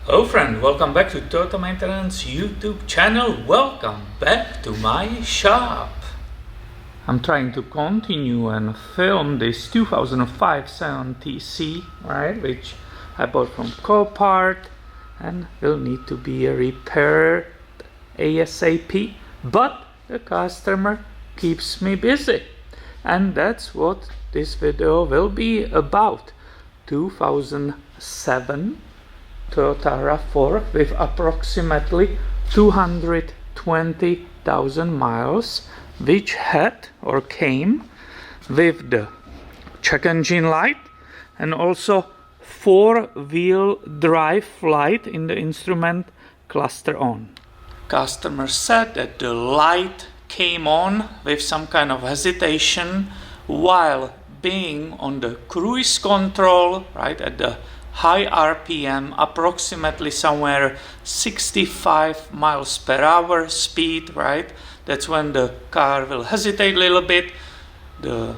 Hello friend, welcome back to Toyota Maintenance YouTube channel. Welcome back to my shop. I'm trying to continue and film this 2005 TC, right, which I bought from Copart and will need to be repaired ASAP, but the customer keeps me busy, and that's what this video will be about. 2007 Toyota RAV4 with approximately 220,000 miles, which had or came with the check engine light and also four-wheel drive light in the instrument cluster on. Customer said that the light came on with some kind of hesitation while being on the cruise control, right, at the high RPM, approximately somewhere 65 miles per hour speed, right? That's when the car will hesitate a little bit, the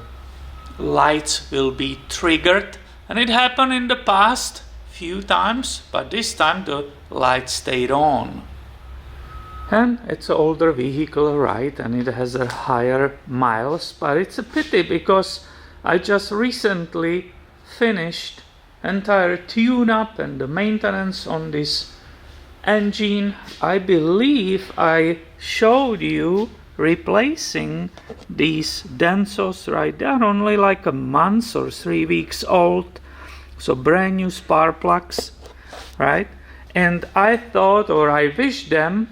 lights will be triggered, and it happened in the past few times, but this time the light stayed on. And it's an older vehicle, right, and it has a higher miles, but it's a pity because I just recently finished entire tune-up and the maintenance on this engine. I believe I showed you replacing these Densos, right? They're only like a month or 3 weeks old, so brand new spark plugs, right? And I thought, or I wish them,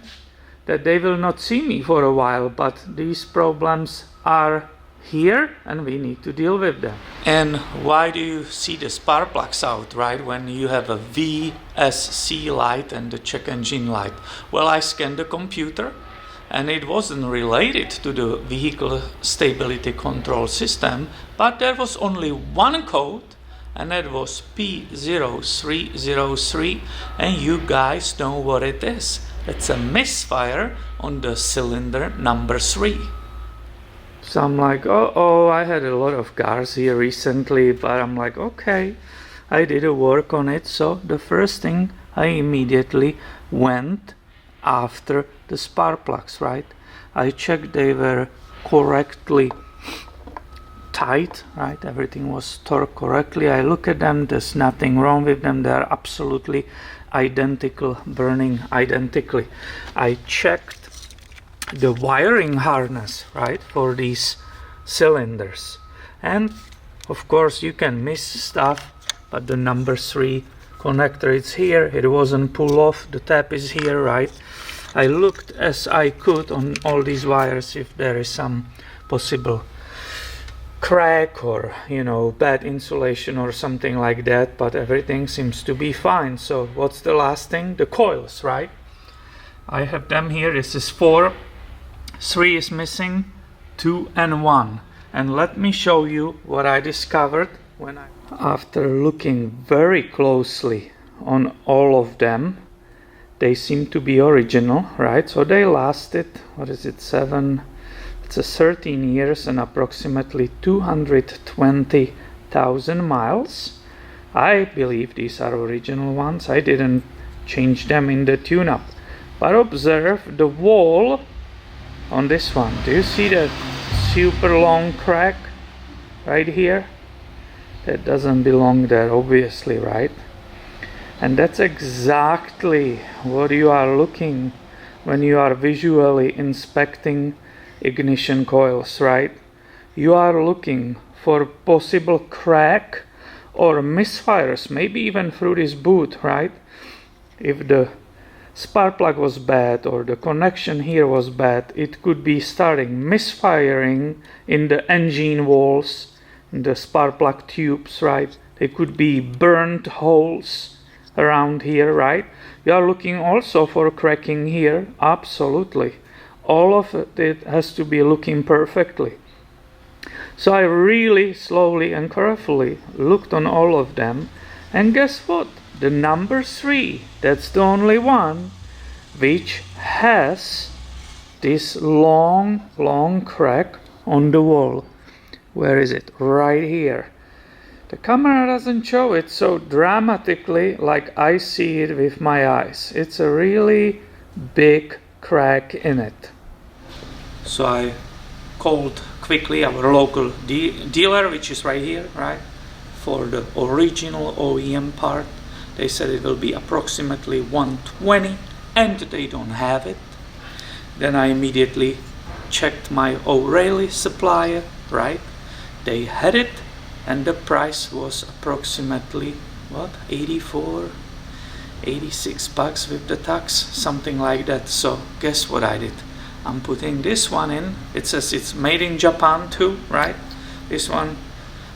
that they will not see me for a while, but these problems are here and we need to deal with them. And why do you see the spark plugs out, right, when you have a VSC light and the check engine light? Well, I scanned the computer and it wasn't related to the vehicle stability control system, but there was only one code, and that was P0303, and you guys know what it is. It's a misfire on the cylinder number 3. So I'm like, oh, I had a lot of cars here recently, but I'm like, okay, I did a work on it. So the first thing, I immediately went after the spark plugs, right? I checked they were correctly tight, right? Everything was torqued correctly. I look at them, there's nothing wrong with them. They're absolutely identical, burning identically. I checked the wiring harness, right, for these cylinders, and of course you can miss stuff, but the number 3 connector is here, it wasn't pulled off, the tap is here, right? I looked as I could on all these wires if there is some possible crack or, you know, bad insulation or something like that, but everything seems to be fine. So what's the last thing? The coils, right? I have them here. This is 4, 3 is missing, 2 and 1. And let me show you what I discovered when after looking very closely on all of them. They seem to be original, right? So they lasted, what is it, 13 years and approximately 220,000 miles. I believe these are original ones. I didn't change them in the tune-up. But observe the wall on this one. Do you see that super long crack right here? That doesn't belong there, obviously, right? And that's exactly what you are looking when you are visually inspecting ignition coils, right? You are looking for possible crack or misfires, maybe even through this boot, right? If the spark plug was bad or the connection here was bad, it could be starting misfiring in the engine walls, in the spark plug tubes, right? There could be burnt holes around here, right? You are looking also for cracking here, absolutely. All of it has to be looking perfectly. So I really slowly and carefully looked on all of them, and guess what? The number 3, that's the only one which has this long crack on the wall. Where is it? Right here. The camera doesn't show it so dramatically like I see it with my eyes. It's a really big crack in it. So I called quickly our local dealer, which is right here, right, for the original OEM part. They said it will be approximately 120 and they don't have it. Then I immediately checked my O'Reilly supplier, right? They had it and the price was approximately what, 84, 86 bucks with the tax, something like that. So guess what I did? I'm putting this one in. It says it's made in Japan too, right? This one,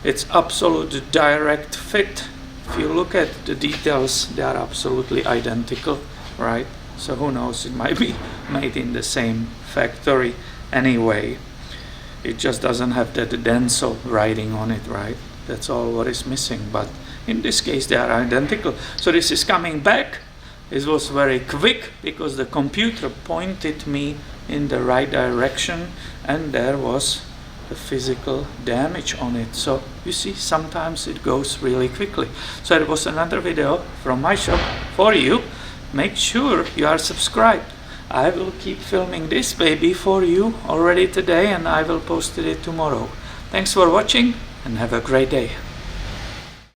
it's absolute direct fit. If you look at the details, they are absolutely identical, right? So who knows, it might be made in the same factory anyway. It just doesn't have that Denso writing on it, right? That's all what is missing. But in this case, they are identical. So this is coming back. It was very quick because the computer pointed me in the right direction and there was the physical damage on it. So you see, sometimes it goes really quickly. So it was another video from my shop for you. Make sure you are subscribed. I will keep filming this baby for you already today and I will post it tomorrow. Thanks for watching and have a great day.